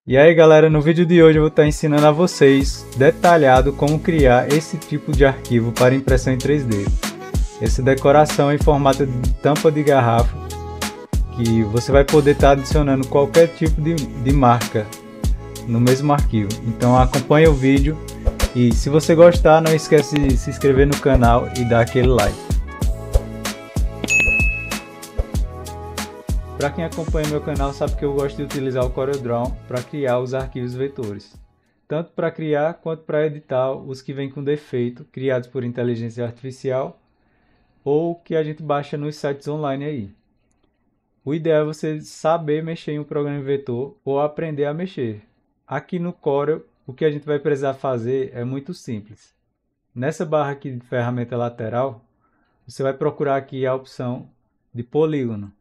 E aí galera, no vídeo de hoje eu vou estar ensinando a vocês detalhado como criar esse tipo de arquivo para impressão em 3D. Essa decoração é em formato de tampa de garrafa, que você vai poder estar adicionando qualquer tipo de marca no mesmo arquivo. Então acompanhe o vídeo e se você gostar, não esquece de se inscrever no canal e dar aquele like. Para quem acompanha meu canal sabe que eu gosto de utilizar o CorelDRAW para criar os arquivos vetores. Tanto para criar quanto para editar os que vêm com defeito, criados por inteligência artificial, ou que a gente baixa nos sites online aí. O ideal é você saber mexer em um programa vetor ou aprender a mexer. Aqui no Corel, o que a gente vai precisar fazer é muito simples. Nessa barra aqui de ferramenta lateral, você vai procurar aqui a opção de polígono.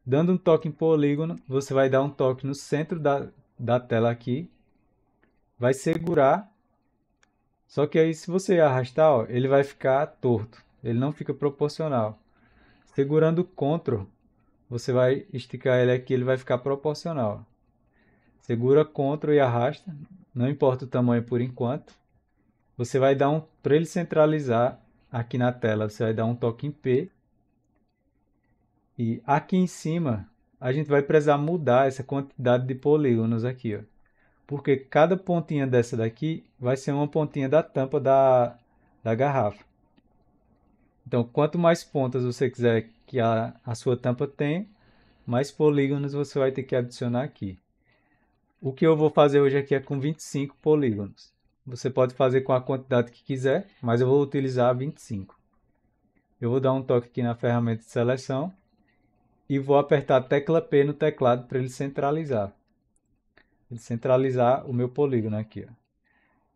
Dando um toque em polígono, você vai dar um toque no centro da tela aqui, vai segurar, só que aí se você arrastar, ó, ele vai ficar torto, ele não fica proporcional. Segurando o Ctrl, você vai esticar ele aqui, ele vai ficar proporcional. Segura Ctrl e arrasta, não importa o tamanho por enquanto. Você vai dar para ele centralizar aqui na tela, você vai dar um toque em P. E aqui em cima, a gente vai precisar mudar essa quantidade de polígonos aqui, ó. Porque cada pontinha dessa daqui vai ser uma pontinha da tampa da garrafa. Então, quanto mais pontas você quiser que a sua tampa tenha, mais polígonos você vai ter que adicionar aqui. O que eu vou fazer hoje aqui é com 25 polígonos. Você pode fazer com a quantidade que quiser, mas eu vou utilizar 25. Eu vou dar um toque aqui na ferramenta de seleção e vou apertar a tecla P no teclado para ele centralizar. Ele centralizar o meu polígono aqui, ó.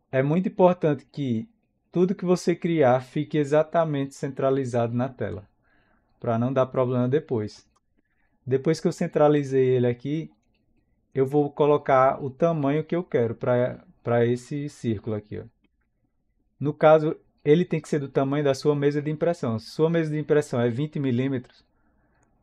É muito importante que tudo que você criar fique exatamente centralizado na tela, para não dar problema depois. Depois que eu centralizei ele aqui, eu vou colocar o tamanho que eu quero para esse círculo aqui, ó. No caso, ele tem que ser do tamanho da sua mesa de impressão. Se sua mesa de impressão é 20 milímetros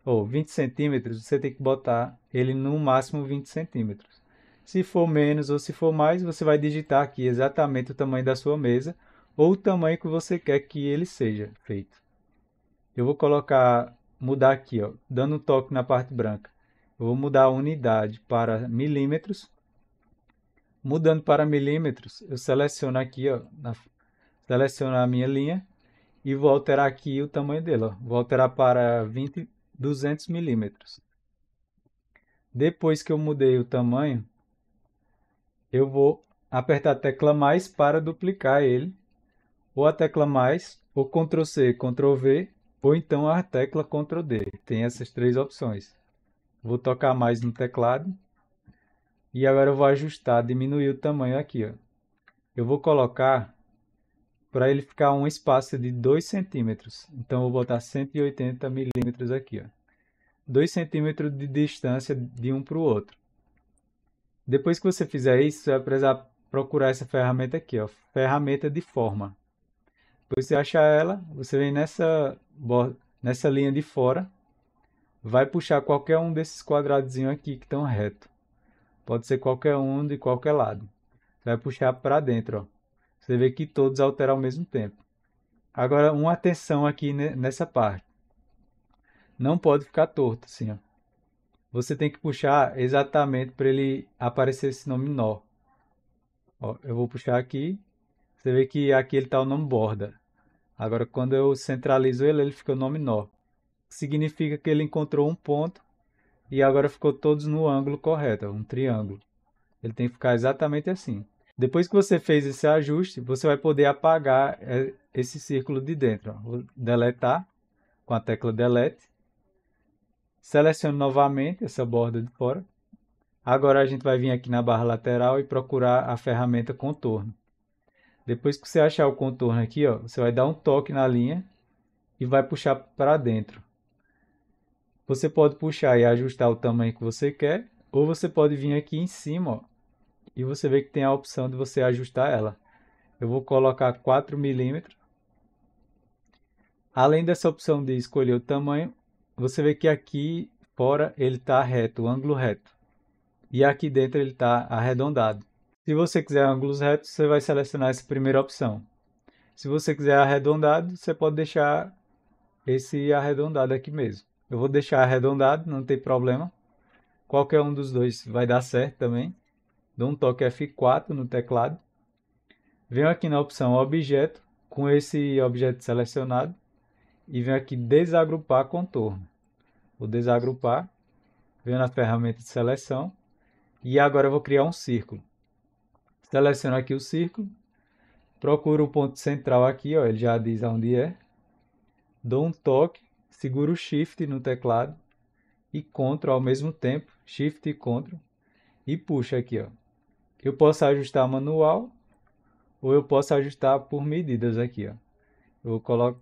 ou 20 centímetros, você tem que botar ele no máximo 20 centímetros. Se for menos ou se for mais, você vai digitar aqui exatamente o tamanho da sua mesa ou o tamanho que você quer que ele seja feito. Eu vou mudar aqui, ó, dando um toque na parte branca. Eu vou mudar a unidade para milímetros. Mudando para milímetros, eu seleciono aqui, ó, seleciono a minha linha e vou alterar aqui o tamanho dele, ó. Vou alterar para 200 milímetros. Depois que eu mudei o tamanho, eu vou apertar a tecla mais para duplicar ele, ou a tecla mais, ou Ctrl C, Ctrl V, ou então a tecla Ctrl D. Tem essas três opções. Vou tocar mais no teclado e agora eu vou ajustar, diminuir o tamanho aqui, ó. Eu vou colocar para ele ficar um espaço de 2 centímetros. Então eu vou botar 180 milímetros aqui, ó. 2 centímetros de distância de um para o outro. Depois que você fizer isso, você vai precisar procurar essa ferramenta aqui, ó, ferramenta de forma. Depois você achar ela, você vem nessa linha de fora, vai puxar qualquer um desses quadradinhos aqui que estão reto. Pode ser qualquer um de qualquer lado. Você vai puxar para dentro, ó. Você vê que todos alteram ao mesmo tempo. Agora, uma atenção aqui nessa parte. Não pode ficar torto assim, ó. Você tem que puxar exatamente para ele aparecer esse nome nó. Ó, eu vou puxar aqui. Você vê que aqui ele está o nome borda. Agora, quando eu centralizo ele, ele fica o nome nó. Significa que ele encontrou um ponto e agora ficou todos no ângulo correto, um triângulo. Ele tem que ficar exatamente assim. Depois que você fez esse ajuste, você vai poder apagar esse círculo de dentro, ó. Vou deletar com a tecla Delete. Seleciono novamente essa borda de fora. Agora a gente vai vir aqui na barra lateral e procurar a ferramenta contorno. Depois que você achar o contorno aqui, ó, você vai dar um toque na linha e vai puxar para dentro. Você pode puxar e ajustar o tamanho que você quer, ou você pode vir aqui em cima, ó, e você vê que tem a opção de você ajustar ela. Eu vou colocar 4 milímetros. Além dessa opção de escolher o tamanho, você vê que aqui fora ele está reto, o ângulo reto. e aqui dentro ele está arredondado. Se você quiser ângulos retos, você vai selecionar essa primeira opção. Se você quiser arredondado, você pode deixar esse arredondado aqui mesmo. Eu vou deixar arredondado, não tem problema. Qualquer um dos dois vai dar certo também. Dou um toque F4 no teclado. Venho aqui na opção objeto, com esse objeto selecionado. E venho aqui desagrupar contorno. Vou desagrupar. Venho na ferramenta de seleção. E agora eu vou criar um círculo. Seleciono aqui o círculo. Procuro o ponto central aqui, ó, ele já diz onde é. Dou um toque, seguro o Shift no teclado e Ctrl ao mesmo tempo, Shift e Ctrl, e puxo aqui, ó. Eu posso ajustar manual ou eu posso ajustar por medidas aqui, ó. Eu coloco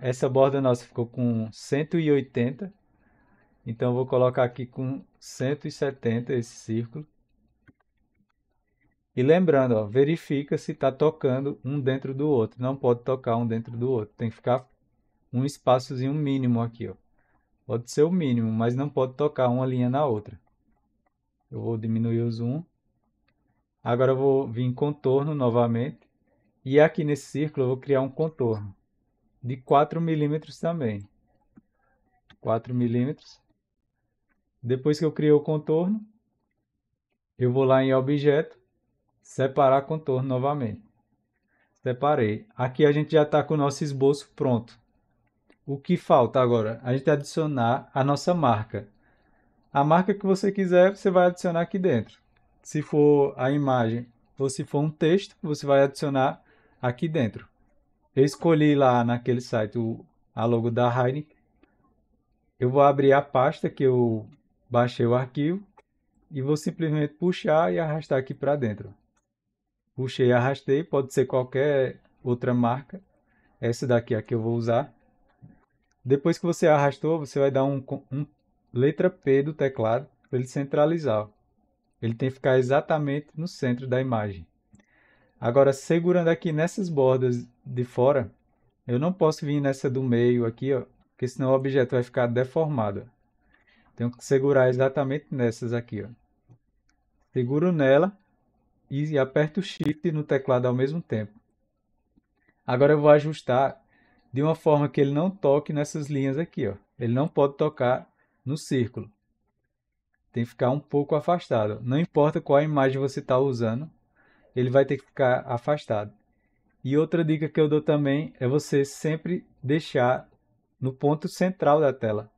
essa borda nossa ficou com 180, então eu vou colocar aqui com 170 esse círculo. E lembrando, ó, verifica se está tocando um dentro do outro. Não pode tocar um dentro do outro. Tem que ficar um espaçozinho mínimo aqui, ó. Pode ser o mínimo, mas não pode tocar uma linha na outra. Eu vou diminuir o zoom. Agora eu vou vir em contorno novamente. E aqui nesse círculo eu vou criar um contorno de 4 milímetros também. 4 milímetros. Depois que eu criei o contorno, eu vou lá em objeto, separar contorno novamente. Separei. Aqui a gente já está com o nosso esboço pronto. O que falta agora? A gente adicionar a nossa marca. A marca que você quiser, você vai adicionar aqui dentro. Se for a imagem ou se for um texto, você vai adicionar aqui dentro. Eu escolhi lá naquele site a logo da Heineken. Eu vou abrir a pasta que eu baixei o arquivo e vou simplesmente puxar e arrastar aqui para dentro. Puxei e arrastei, pode ser qualquer outra marca. Essa daqui é a que eu vou usar. Depois que você arrastou, você vai dar um letra P do teclado para ele centralizar. Ele tem que ficar exatamente no centro da imagem. Agora, segurando aqui nessas bordas de fora, eu não posso vir nessa do meio aqui, ó, porque senão o objeto vai ficar deformado. Tenho que segurar exatamente nessas aqui, ó. Seguro nela e aperto o Shift no teclado ao mesmo tempo. Agora eu vou ajustar de uma forma que ele não toque nessas linhas aqui, ó. Ele não pode tocar no círculo. Tem que ficar um pouco afastado. Não importa qual imagem você está usando, ele vai ter que ficar afastado. E outra dica que eu dou também é você sempre deixar no ponto central da tela.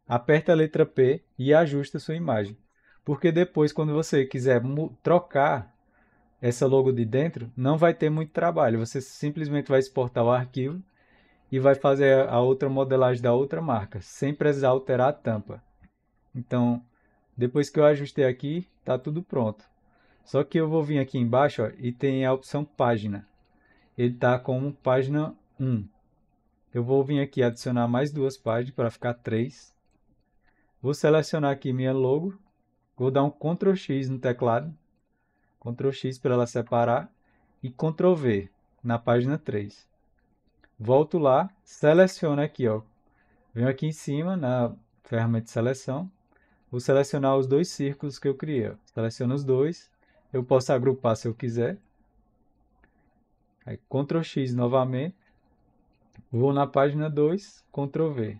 Aperta a letra P e ajusta a sua imagem. Porque depois, quando você quiser trocar essa logo de dentro, não vai ter muito trabalho. Você simplesmente vai exportar o arquivo e vai fazer a outra modelagem da outra marca, sem precisar alterar a tampa. Então, depois que eu ajustei aqui, está tudo pronto. Só que eu vou vir aqui embaixo, ó, e tem a opção página. Ele está como página 1. Eu vou vir aqui adicionar mais duas páginas para ficar 3. Vou selecionar aqui minha logo. Vou dar um Ctrl X no teclado. Ctrl X para ela separar. E Ctrl V na página 3. Volto lá, seleciono aqui, ó. Venho aqui em cima na ferramenta de seleção. Vou selecionar os dois círculos que eu criei. Ó. Seleciono os dois. Eu posso agrupar se eu quiser. Aí, Ctrl X novamente. Vou na página 2, Ctrl V.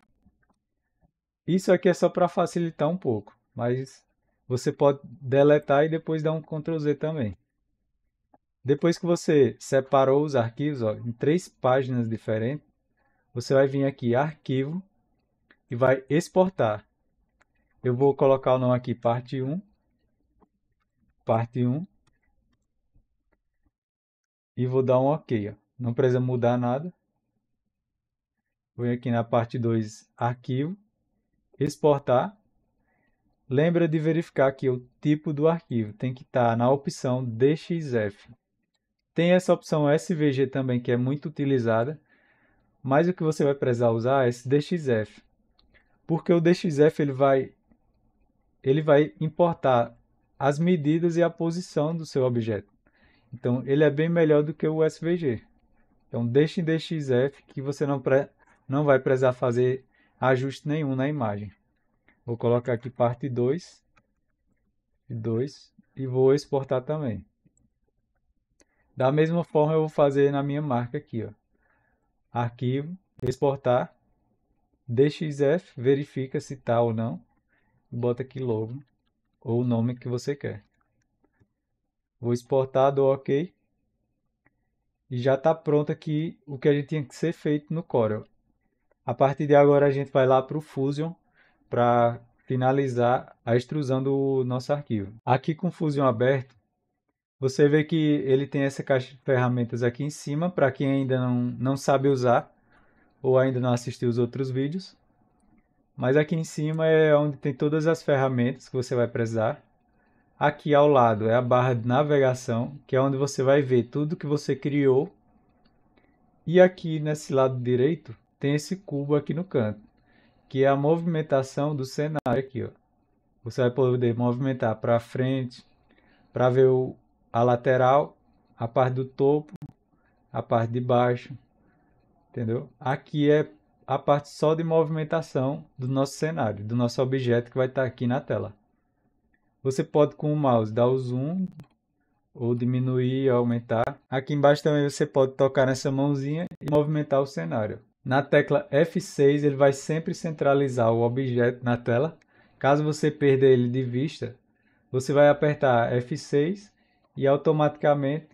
Isso aqui é só para facilitar um pouco, mas você pode deletar e depois dar um Ctrl Z também. Depois que você separou os arquivos ó, em 3 páginas diferentes, você vai vir aqui Arquivo e vai exportar. Eu vou colocar o nome aqui parte 1, e vou dar um OK. Ó. Não precisa mudar nada. Vou aqui na parte 2, Arquivo, exportar. Lembra de verificar aqui o tipo do arquivo, tem que estar na opção DXF. Tem essa opção SVG também, que é muito utilizada, mas o que você vai precisar usar é esse DXF. Porque o DXF ele vai importar as medidas e a posição do seu objeto. Então, ele é bem melhor do que o SVG. Então, deixe em DXF que você não vai precisar fazer ajuste nenhum na imagem. Vou colocar aqui parte 2. de 2 e vou exportar também. Da mesma forma eu vou fazer na minha marca aqui, ó. Arquivo, exportar, DXF, verifica se tá ou não, bota aqui logo ou o nome que você quer. Vou exportar, dou OK e já está pronto aqui o que a gente tinha que ser feito no Corel. A partir de agora a gente vai lá para o Fusion para finalizar a extrusão do nosso arquivo. Aqui com o Fusion aberto, você vê que ele tem essa caixa de ferramentas aqui em cima, para quem ainda não sabe usar ou ainda não assistiu os outros vídeos. Mas aqui em cima é onde tem todas as ferramentas que você vai precisar. Aqui ao lado é a barra de navegação, que é onde você vai ver tudo que você criou. E aqui nesse lado direito tem esse cubo aqui no canto, que é a movimentação do cenário aqui, ó. Você vai poder movimentar para frente, para ver a lateral, a parte do topo, a parte de baixo, entendeu? Aqui é a parte só de movimentação do nosso cenário, do nosso objeto que vai estar aqui na tela. Você pode com o mouse dar o zoom, ou diminuir, aumentar. Aqui embaixo também você pode tocar nessa mãozinha e movimentar o cenário. Na tecla F6 ele vai sempre centralizar o objeto na tela. Caso você perda ele de vista, você vai apertar F6 e automaticamente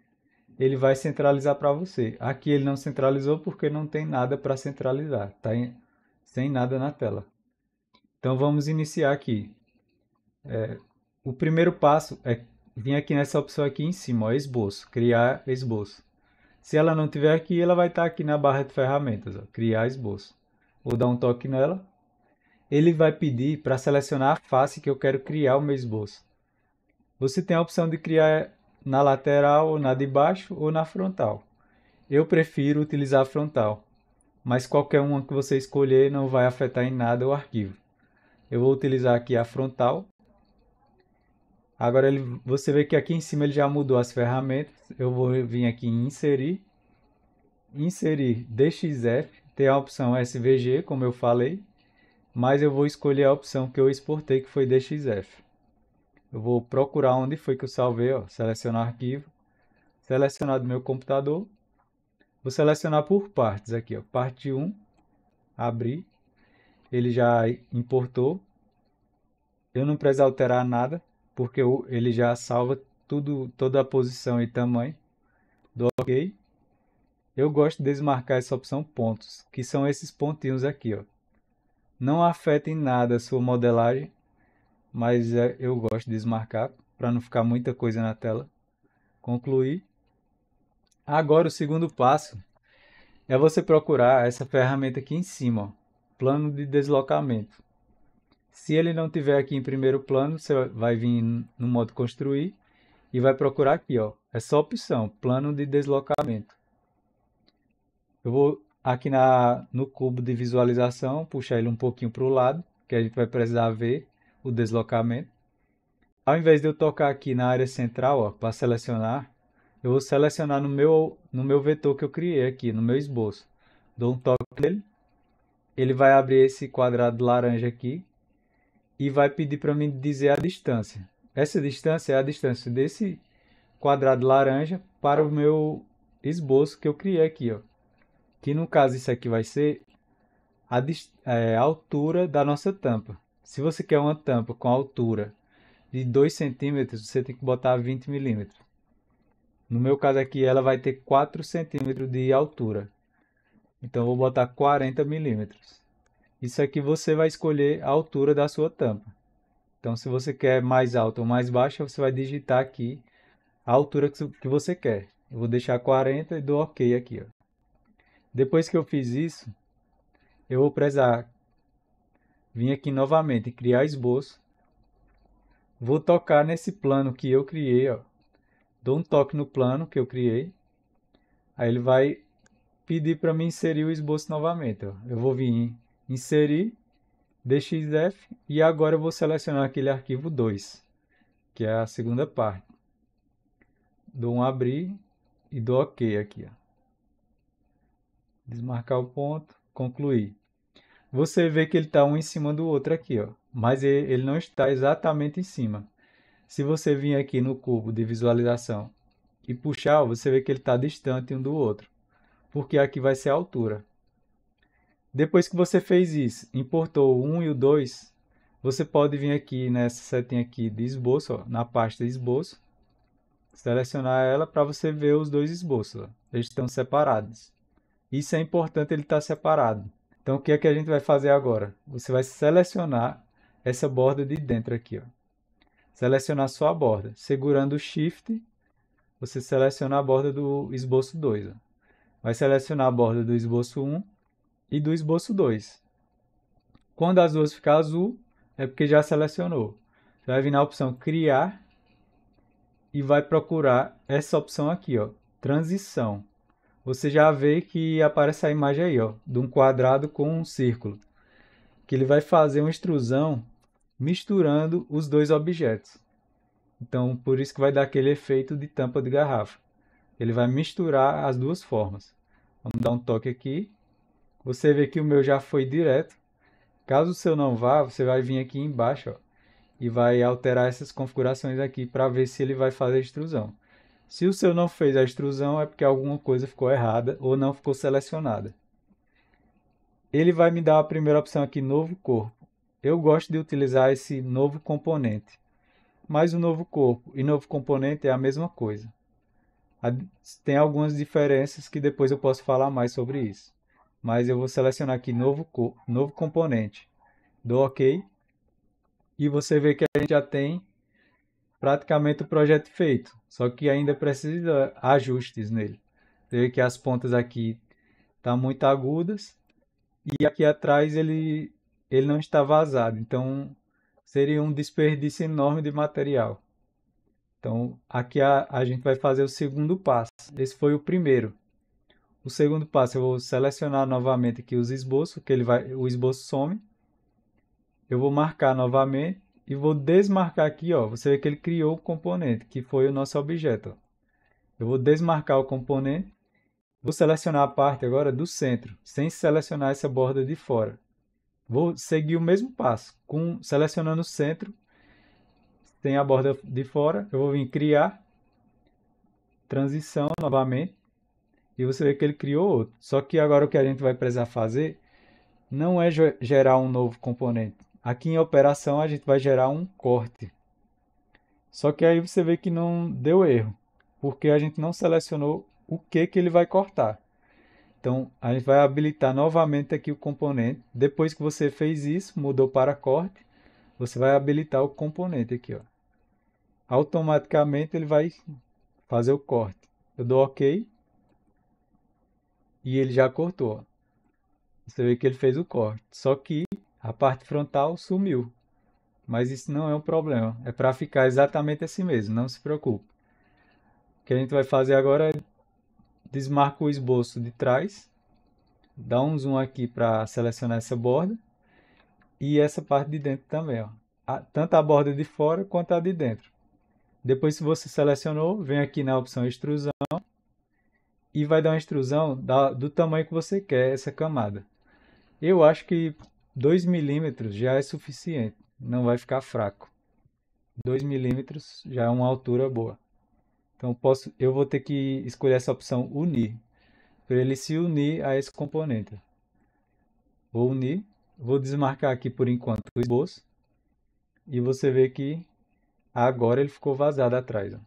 ele vai centralizar para você. Aqui ele não centralizou porque não tem nada para centralizar, tá sem nada na tela. Então vamos iniciar aqui. O primeiro passo é vir aqui nessa opção aqui em cima, ó, esboço, criar esboço. Se ela não tiver aqui, ela vai estar aqui na barra de ferramentas, ó, criar esboço. Vou dar um toque nela. Ele vai pedir para selecionar a face que eu quero criar o meu esboço. Você tem a opção de criar na lateral, na de baixo ou na frontal. Eu prefiro utilizar a frontal, mas qualquer uma que você escolher não vai afetar em nada o arquivo. Eu vou utilizar aqui a frontal. Agora você vê que aqui em cima ele já mudou as ferramentas. Eu vou vir aqui em inserir DXF, tem a opção SVG, como eu falei, mas eu vou escolher a opção que eu exportei, que foi DXF. Eu vou procurar onde foi que eu salvei, ó, selecionar arquivo, selecionar do meu computador, vou selecionar por partes aqui, ó, parte 1, abrir, ele já importou, eu não preciso alterar nada, porque ele já salva tudo, toda a posição e tamanho, do OK. Eu gosto de desmarcar essa opção pontos, que são esses pontinhos aqui, ó. Não afeta em nada a sua modelagem, mas eu gosto de desmarcar para não ficar muita coisa na tela. Concluir. Agora o segundo passo é você procurar essa ferramenta aqui em cima, ó, plano de deslocamento. Se ele não tiver aqui em primeiro plano, você vai vir no modo construir e vai procurar aqui, ó, essa opção, plano de deslocamento. Eu vou aqui no cubo de visualização, puxar ele um pouquinho para o lado, que a gente vai precisar ver o deslocamento. Ao invés de eu tocar aqui na área central, para selecionar, eu vou selecionar no meu vetor que eu criei aqui, no meu esboço. Dou um toque nele, ele vai abrir esse quadrado laranja aqui e vai pedir para mim dizer a distância. Essa distância é a distância desse quadrado laranja para o meu esboço que eu criei aqui, ó. Que no caso isso aqui vai ser a altura da nossa tampa. Se você quer uma tampa com altura de 2 centímetros, você tem que botar 20 milímetros. No meu caso aqui, ela vai ter 4 centímetros de altura. Então, eu vou botar 40 milímetros. Isso aqui você vai escolher a altura da sua tampa. Então, se você quer mais alta ou mais baixa, você vai digitar aqui a altura que você quer. Eu vou deixar 40 e dou OK aqui, ó. Depois que eu fiz isso, eu vou precisar vir aqui novamente, criar esboço. Vou tocar nesse plano que eu criei, ó. Dou um toque no plano que eu criei. Aí ele vai pedir para mim inserir o esboço novamente, ó. Eu vou vir em inserir, DXF, e agora eu vou selecionar aquele arquivo 2, que é a segunda parte. Dou um abrir e dou OK aqui, ó. Desmarcar o ponto, concluir. Você vê que ele está um em cima do outro aqui, ó, mas ele não está exatamente em cima. Se você vir aqui no cubo de visualização e puxar, você vê que ele está distante um do outro, porque aqui vai ser a altura. Depois que você fez isso, importou o 1 e o 2, você pode vir aqui nessa setinha aqui de esboço, ó, na pasta de esboço, selecionar ela para você ver os dois esboços. Ó. Eles estão separados. Isso é importante, ele estar separado. Então, o que é que a gente vai fazer agora? Você vai selecionar essa borda de dentro aqui. Ó. Selecionar só a borda. Segurando o Shift, você seleciona a borda do esboço 2. Ó. Vai selecionar a borda do esboço 1 e do esboço 2. Quando as duas ficar azul, é porque já selecionou. Você vai vir na opção Criar e vai procurar essa opção aqui, ó, Transição. Você já vê que aparece a imagem aí, ó, de um quadrado com um círculo. Que ele vai fazer uma extrusão misturando os dois objetos. Então, por isso que vai dar aquele efeito de tampa de garrafa. Ele vai misturar as duas formas. Vamos dar um toque aqui. Você vê que o meu já foi direto. Caso o seu não vá, você vai vir aqui embaixo, ó, e vai alterar essas configurações aqui para ver se ele vai fazer a extrusão. Se o seu não fez a extrusão, é porque alguma coisa ficou errada ou não ficou selecionada. Ele vai me dar a primeira opção aqui, novo corpo. Eu gosto de utilizar esse novo componente. Mas o novo corpo e novo componente é a mesma coisa. Tem algumas diferenças que depois eu posso falar mais sobre isso. Mas eu vou selecionar aqui novo componente. Dou OK. E você vê que a gente já tem praticamente o projeto feito. Só que ainda precisa de ajustes nele. Você vê que as pontas aqui estão muito agudas. E aqui atrás ele não está vazado. Então seria um desperdício enorme de material. Então, aqui a gente vai fazer o segundo passo. Esse foi o primeiro. O segundo passo, eu vou selecionar novamente aqui os esboços, que o esboço some. Eu vou marcar novamente e vou desmarcar aqui, ó. Você vê que ele criou o componente, que foi o nosso objeto. Ó. Eu vou desmarcar o componente. Vou selecionar a parte agora do centro, sem selecionar essa borda de fora. Vou seguir o mesmo passo, selecionando o centro, tem a borda de fora, eu vou vir criar, transição novamente, e você vê que ele criou outro. Só que agora o que a gente vai precisar fazer não é gerar um novo componente. Aqui em operação a gente vai gerar um corte. Só que aí você vê que não deu erro, porque a gente não selecionou o que ele vai cortar. Então a gente vai habilitar novamente aqui o componente. Depois que você fez isso, mudou para corte, você vai habilitar o componente aqui, ó. Automaticamente ele vai fazer o corte. Eu dou OK e ele já cortou. Você vê que ele fez o corte. Só que a parte frontal sumiu. Mas isso não é um problema. É para ficar exatamente assim mesmo. Não se preocupe. O que a gente vai fazer agora é desmarcar o esboço de trás. Dá um zoom aqui para selecionar essa borda. E essa parte de dentro também. Ó. Tanto a borda de fora quanto a de dentro. Depois que você selecionou, vem aqui na opção extrusão. E vai dar uma extrusão do tamanho que você quer essa camada. Eu acho que 2 milímetros já é suficiente, não vai ficar fraco. 2 milímetros já é uma altura boa. Então eu vou ter que escolher essa opção unir, para ele se unir a esse componente. Vou unir, vou desmarcar aqui por enquanto o esboço, e você vê que agora ele ficou vazado atrás. Ó.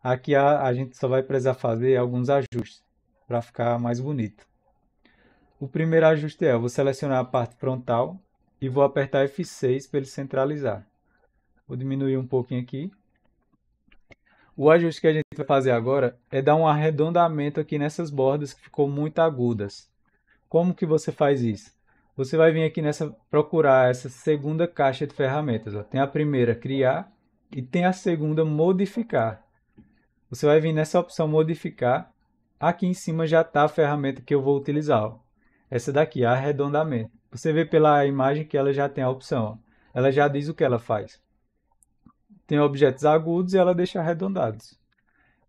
Aqui a gente só vai precisar fazer alguns ajustes, para ficar mais bonito. O primeiro ajuste é, eu vou selecionar a parte frontal e vou apertar F6 para ele centralizar. Vou diminuir um pouquinho aqui. O ajuste que a gente vai fazer agora é dar um arredondamento aqui nessas bordas que ficou muito agudas. Como que você faz isso? Você vai vir aqui procurar essa segunda caixa de ferramentas. Ó. Tem a primeira, criar, e tem a segunda, modificar. Você vai vir nessa opção modificar. Aqui em cima já está a ferramenta que eu vou utilizar. Ó. Essa daqui, arredondamento. Você vê pela imagem que ela já tem a opção. Ó. Ela já diz o que ela faz. Tem objetos agudos e ela deixa arredondados.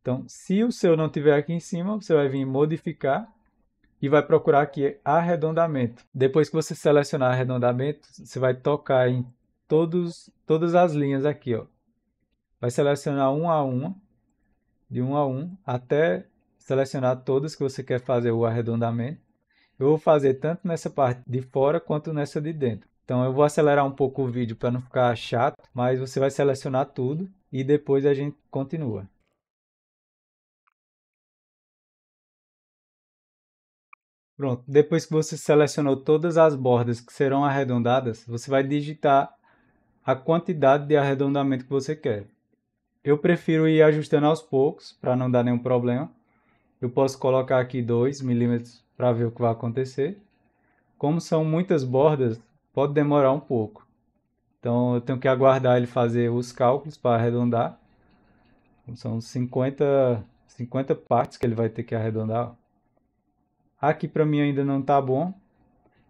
Então, se o seu não tiver aqui em cima, você vai vir em modificar e vai procurar aqui arredondamento. Depois que você selecionar arredondamento, você vai tocar em todas as linhas aqui, ó. Vai selecionar um a uma, de um a um, até selecionar todas que você quer fazer o arredondamento. Eu vou fazer tanto nessa parte de fora quanto nessa de dentro. Então eu vou acelerar um pouco o vídeo para não ficar chato, mas você vai selecionar tudo e depois a gente continua. Pronto, depois que você selecionou todas as bordas que serão arredondadas, você vai digitar a quantidade de arredondamento que você quer. Eu prefiro ir ajustando aos poucos para não dar nenhum problema. Eu posso colocar aqui 2 milímetros para ver o que vai acontecer. Como são muitas bordas, pode demorar um pouco. Então eu tenho que aguardar ele fazer os cálculos para arredondar. São 50 partes que ele vai ter que arredondar. Aqui para mim ainda não está bom,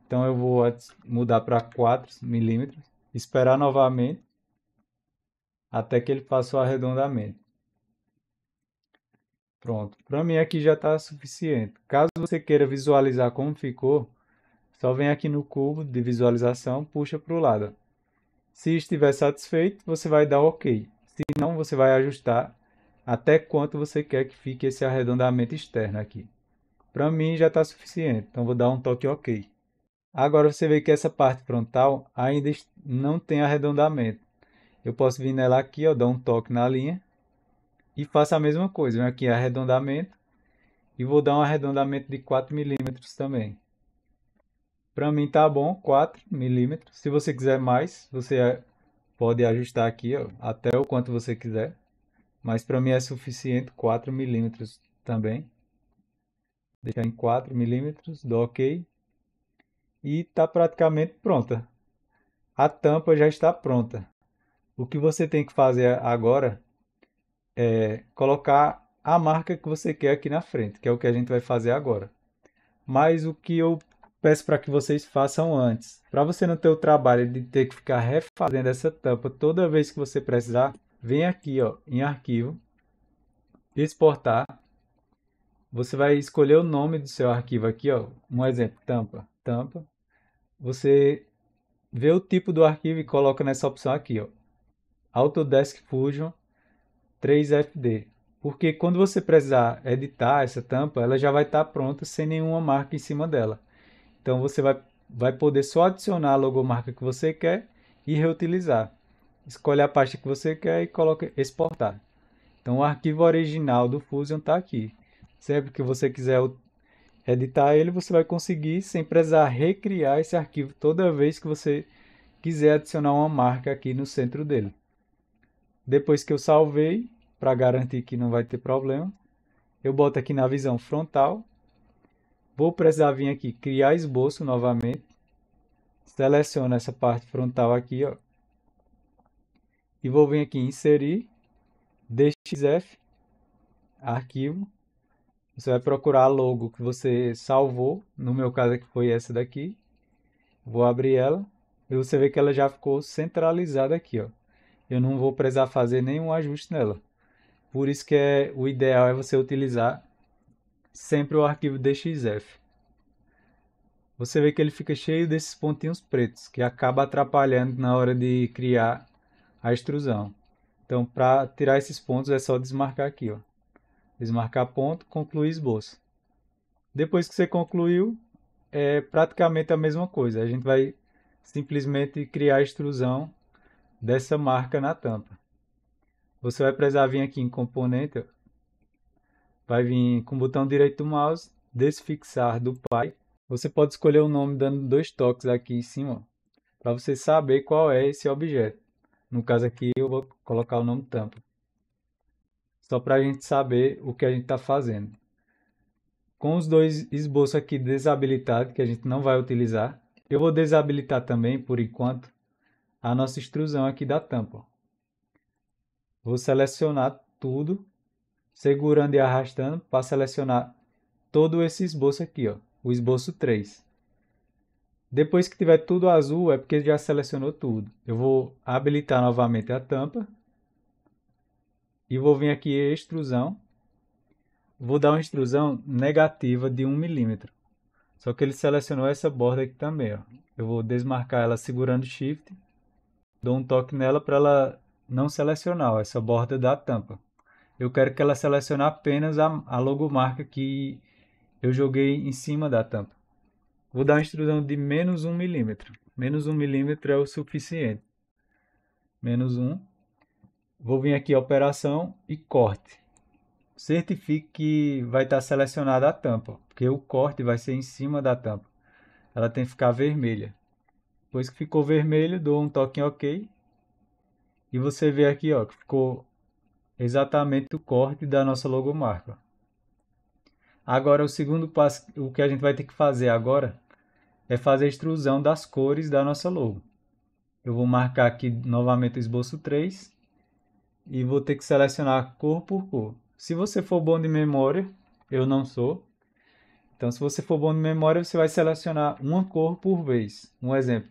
então eu vou mudar para 4 milímetros, esperar novamente até que ele faça o arredondamento. Pronto, para mim aqui já está suficiente. Caso você queira visualizar como ficou, só vem aqui no cubo de visualização, puxa para o lado. Se estiver satisfeito, você vai dar OK. Se não, você vai ajustar até quanto você quer que fique esse arredondamento externo aqui. Para mim já está suficiente, então vou dar um toque OK. Agora você vê que essa parte frontal ainda não tem arredondamento. Eu posso vir nela aqui, ó, dar um toque na linha e faço a mesma coisa. Venho aqui em arredondamento e vou dar um arredondamento de 4 milímetros também. Para mim tá bom, 4 milímetros. Se você quiser mais, você pode ajustar aqui, ó, até o quanto você quiser. Mas para mim é suficiente 4 milímetros também. Deixar em 4 milímetros, dou OK. E está praticamente pronta. A tampa já está pronta. O que você tem que fazer agora é colocar a marca que você quer aqui na frente, que é o que a gente vai fazer agora. Mas o que eu peço para que vocês façam antes, para você não ter o trabalho de ter que ficar refazendo essa tampa toda vez que você precisar, vem aqui, ó, em arquivo, exportar. Você vai escolher o nome do seu arquivo aqui, ó, um exemplo, tampa. Você vê o tipo do arquivo e coloca nessa opção aqui, ó, Autodesk Fusion 3FD. Porque quando você precisar editar essa tampa, ela já vai estar pronta sem nenhuma marca em cima dela. Então você vai poder só adicionar a logomarca que você quer e reutilizar. Escolhe a pasta que você quer e coloca exportar. Então o arquivo original do Fusion está aqui. Sempre que você quiser editar ele, você vai conseguir sem precisar recriar esse arquivo toda vez que você quiser adicionar uma marca aqui no centro dele. Depois que eu salvei, para garantir que não vai ter problema, eu boto aqui na visão frontal. Vou precisar vir aqui criar esboço novamente. Seleciono essa parte frontal aqui, ó, e vou vir aqui em inserir DXF, arquivo. Você vai procurar a logo que você salvou, no meu caso aqui foi essa daqui. Vou abrir ela e você vê que ela já ficou centralizada aqui, ó. Eu não vou precisar fazer nenhum ajuste nela. Por isso que o ideal é você utilizar sempre o arquivo DXF. Você vê que ele fica cheio desses pontinhos pretos, que acaba atrapalhando na hora de criar a extrusão. Então, para tirar esses pontos, é só desmarcar aqui, ó. Desmarcar ponto, concluir esboço. Depois que você concluiu, é praticamente a mesma coisa. A gente vai simplesmente criar a extrusão dessa marca na tampa. Você vai precisar vir aqui em componente, vai vir com o botão direito do mouse, desfixar do pai. Você pode escolher o nome dando 2 toques aqui em cima, para você saber qual é esse objeto. No caso aqui eu vou colocar o nome tampa, só para a gente saber o que a gente está fazendo. Com os dois esboços aqui desabilitados, que a gente não vai utilizar, eu vou desabilitar também, por enquanto, a nossa extrusão aqui da tampa. Vou selecionar tudo, segurando e arrastando para selecionar todo esse esboço aqui, ó, o esboço 3. Depois que tiver tudo azul, é porque já selecionou tudo. Eu vou habilitar novamente a tampa e vou vir aqui em extrusão. Vou dar uma extrusão negativa de 1 milímetro. Só que ele selecionou essa borda aqui também, ó. Eu vou desmarcar ela segurando Shift, dou um toque nela para ela não selecionar ó, essa borda da tampa. Eu quero que ela selecione apenas a logomarca que eu joguei em cima da tampa. Vou dar uma instrução de menos 1 milímetro. Menos 1 milímetro é o suficiente. Menos 1. Vou vir aqui operação e corte. Certifique que vai estar selecionada a tampa, porque o corte vai ser em cima da tampa. Ela tem que ficar vermelha. Depois que ficou vermelho, dou um toque em OK. E você vê aqui ó, que ficou exatamente o corte da nossa logomarca. Agora o segundo passo, o que a gente vai ter que fazer agora é fazer a extrusão das cores da nossa logo. Eu vou marcar aqui novamente o esboço 3 e vou ter que selecionar cor por cor. Se você for bom de memória, eu não sou. Então, se você for bom de memória, você vai selecionar uma cor por vez. Um exemplo,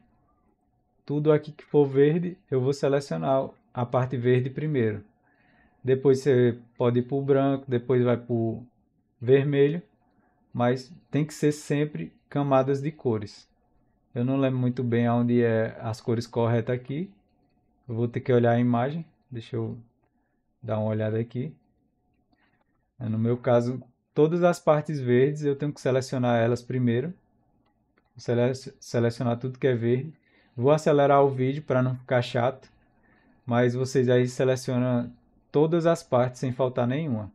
tudo aqui que for verde, eu vou selecionar a parte verde primeiro. Depois você pode ir para o branco, depois vai para o vermelho, mas tem que ser sempre camadas de cores. Eu não lembro muito bem onde é as cores corretas aqui. Eu vou ter que olhar a imagem. Deixa eu dar uma olhada aqui. No meu caso, todas as partes verdes eu tenho que selecionar elas primeiro. Selecionar tudo que é verde. Vou acelerar o vídeo para não ficar chato, mas vocês aí selecionam todas as partes sem faltar nenhuma.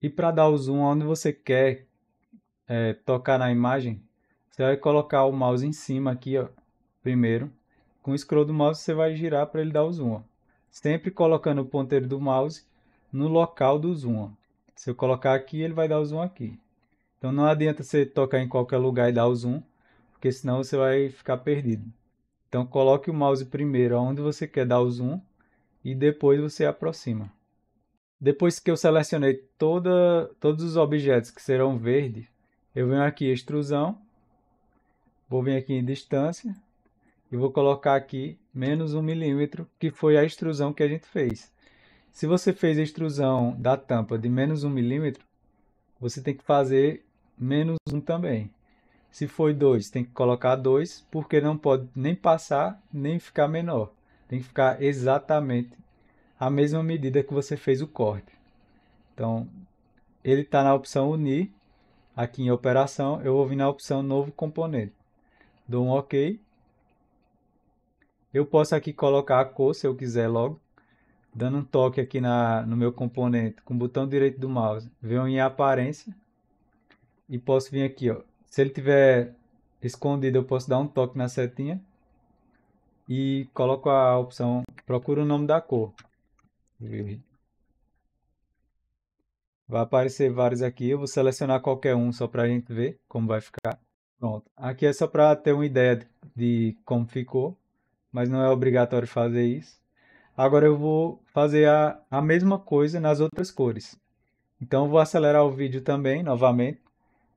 E para dar o zoom onde você quer tocar na imagem, você vai colocar o mouse em cima aqui, ó, primeiro. Com o scroll do mouse você vai girar para ele dar o zoom. Ó. Sempre colocando o ponteiro do mouse no local do zoom. Ó. Se eu colocar aqui, ele vai dar o zoom aqui. Então não adianta você tocar em qualquer lugar e dar o zoom, porque senão você vai ficar perdido. Então coloque o mouse primeiro onde você quer dar o zoom e depois você aproxima. Depois que eu selecionei todos os objetos que serão verdes, eu venho aqui em extrusão, vou vir aqui em distância e vou colocar aqui menos 1 milímetro, que foi a extrusão que a gente fez. Se você fez a extrusão da tampa de menos 1 milímetro, você tem que fazer menos 1 também. Se foi 2, tem que colocar 2, porque não pode nem passar, nem ficar menor. Tem que ficar exatamente a mesma medida que você fez o corte. Então, ele está na opção unir, aqui em operação, eu vou vir na opção novo componente. Dou um OK. Eu posso aqui colocar a cor, se eu quiser logo, dando um toque aqui no meu componente, com o botão direito do mouse, venho em aparência, e posso vir aqui, ó. Se ele tiver escondido, eu posso dar um toque na setinha, e coloco a opção, procura o nome da cor. Vai aparecer vários aqui, eu vou selecionar qualquer um só para a gente ver como vai ficar. Pronto, aqui é só para ter uma ideia de como ficou, mas não é obrigatório fazer isso. Agora eu vou fazer a mesma coisa nas outras cores. Então eu vou acelerar o vídeo também, novamente,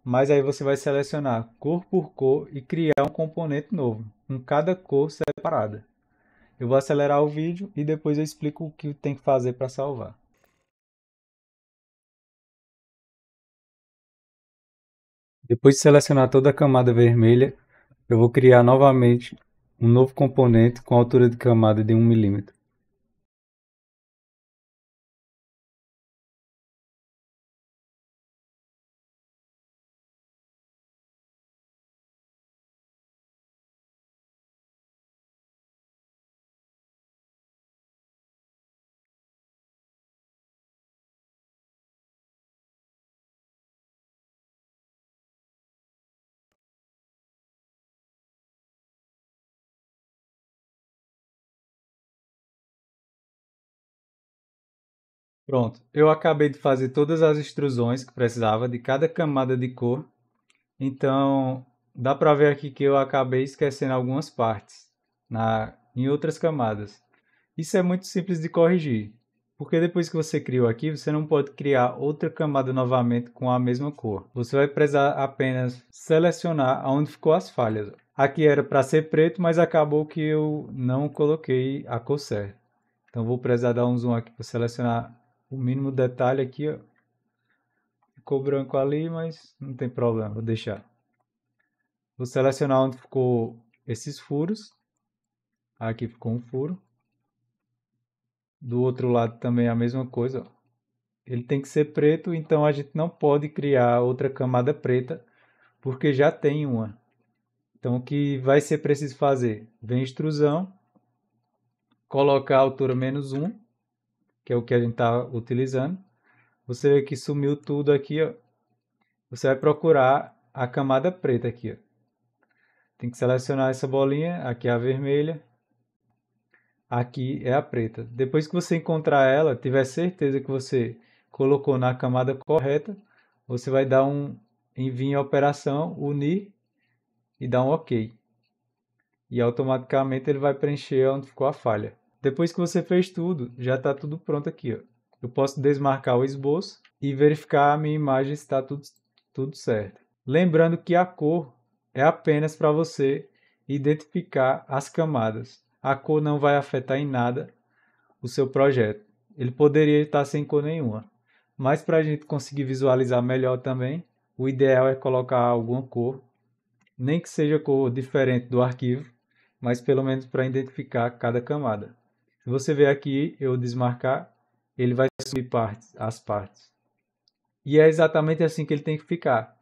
mas aí você vai selecionar cor por cor e criar um componente novo, com cada cor separada. Eu vou acelerar o vídeo e depois eu explico o que tem que fazer para salvar. Depois de selecionar toda a camada vermelha, eu vou criar novamente um novo componente com altura de camada de 1 milímetro. Pronto, eu acabei de fazer todas as extrusões que precisava de cada camada de cor, então dá para ver aqui que eu acabei esquecendo algumas partes em outras camadas. Isso é muito simples de corrigir, porque depois que você criou aqui, você não pode criar outra camada novamente com a mesma cor. Você vai precisar apenas selecionar onde ficou as falhas. Aqui era para ser preto, mas acabou que eu não coloquei a cor certa. Então vou precisar dar um zoom aqui para selecionar o mínimo detalhe aqui, ó. Ficou branco ali, mas não tem problema, vou deixar. Vou selecionar onde ficou esses furos. Aqui ficou um furo. Do outro lado também a mesma coisa, ó. Ele tem que ser preto, então a gente não pode criar outra camada preta, porque já tem uma. Então o que vai ser preciso fazer? Vem extrusão, colocar a altura -1, que é o que a gente está utilizando. Você vê que sumiu tudo aqui, ó. Você vai procurar a camada preta aqui, ó. Tem que selecionar essa bolinha, aqui é a vermelha, aqui é a preta. Depois que você encontrar ela, tiver certeza que você colocou na camada correta, você vai dar um em vir em operação, unir e dar um OK. E automaticamente ele vai preencher onde ficou a falha. Depois que você fez tudo, já está tudo pronto aqui, ó. Eu posso desmarcar o esboço e verificar a minha imagem se está tudo certo. Lembrando que a cor é apenas para você identificar as camadas. A cor não vai afetar em nada o seu projeto. Ele poderia estar sem cor nenhuma. Mas para a gente conseguir visualizar melhor também, o ideal é colocar alguma cor, nem que seja cor diferente do arquivo, mas pelo menos para identificar cada camada. Se você ver aqui, eu desmarcar, ele vai subir as partes. E é exatamente assim que ele tem que ficar.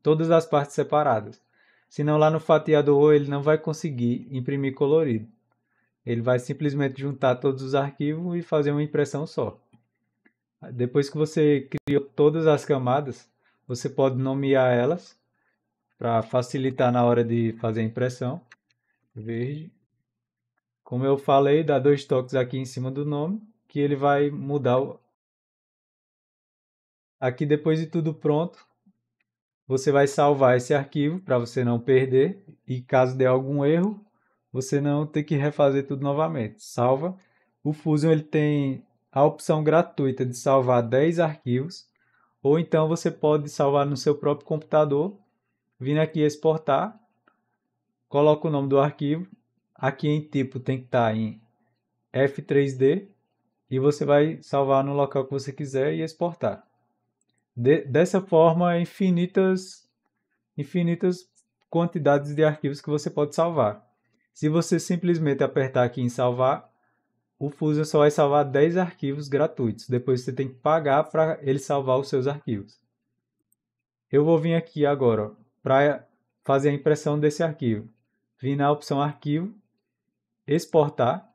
Todas as partes separadas. Senão lá no fatiador ele não vai conseguir imprimir colorido. Ele vai simplesmente juntar todos os arquivos e fazer uma impressão só. Depois que você criou todas as camadas, você pode nomear elas para facilitar na hora de fazer a impressão. Verde. Como eu falei, dá 2 toques aqui em cima do nome, que ele vai mudar. Aqui depois de tudo pronto, você vai salvar esse arquivo para você não perder e caso dê algum erro, você não ter que refazer tudo novamente. Salva. O Fusion ele tem a opção gratuita de salvar 10 arquivos, ou então você pode salvar no seu próprio computador, vindo aqui exportar, coloca o nome do arquivo, aqui em tipo tem que estar em F3D e você vai salvar no local que você quiser e exportar. Dessa forma, infinitas quantidades de arquivos que você pode salvar. Se você simplesmente apertar aqui em salvar, o Fusion só vai salvar 10 arquivos gratuitos. Depois você tem que pagar para ele salvar os seus arquivos. Eu vou vir aqui agora para fazer a impressão desse arquivo. Vim na opção arquivo, exportar.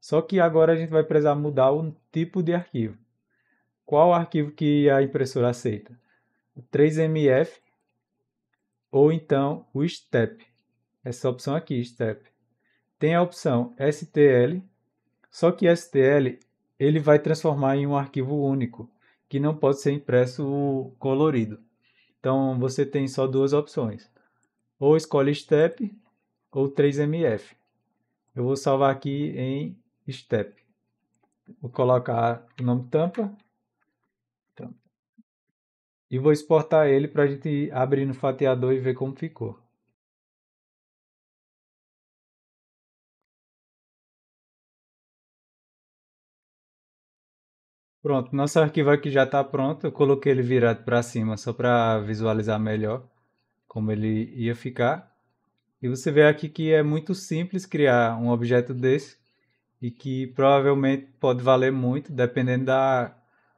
Só que agora a gente vai precisar mudar o tipo de arquivo. Qual arquivo que a impressora aceita? O 3MF ou então o STEP. Essa opção aqui, STEP. Tem a opção STL, só que STL ele vai transformar em um arquivo único, que não pode ser impresso colorido. Então você tem só duas opções. Ou escolhe STEP ou 3MF. Eu vou salvar aqui em STEP. Vou colocar o nome tampa. E vou exportar ele para a gente abrir no fatiador e ver como ficou. Pronto, nosso arquivo aqui já está pronto. Eu coloquei ele virado para cima só para visualizar melhor como ele ia ficar. E você vê aqui que é muito simples criar um objeto desse e que provavelmente pode valer muito, dependendo da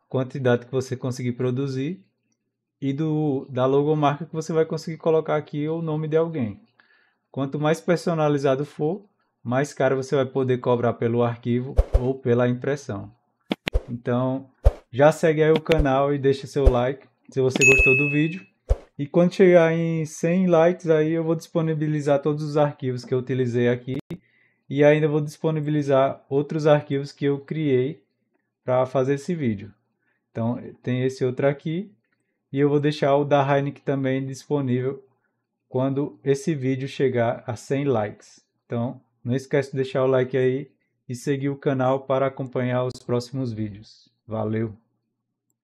quantidade que você conseguir produzir e da logomarca que você vai conseguir colocar aqui o nome de alguém. Quanto mais personalizado for, mais caro você vai poder cobrar pelo arquivo ou pela impressão. Então, já segue aí o canal e deixa seu like se você gostou do vídeo. E quando chegar em 100 likes aí eu vou disponibilizar todos os arquivos que eu utilizei aqui e ainda vou disponibilizar outros arquivos que eu criei para fazer esse vídeo. Então, tem esse outro aqui e eu vou deixar o da Heineken também disponível quando esse vídeo chegar a 100 likes. Então, não esquece de deixar o like aí e seguir o canal para acompanhar os próximos vídeos. Valeu!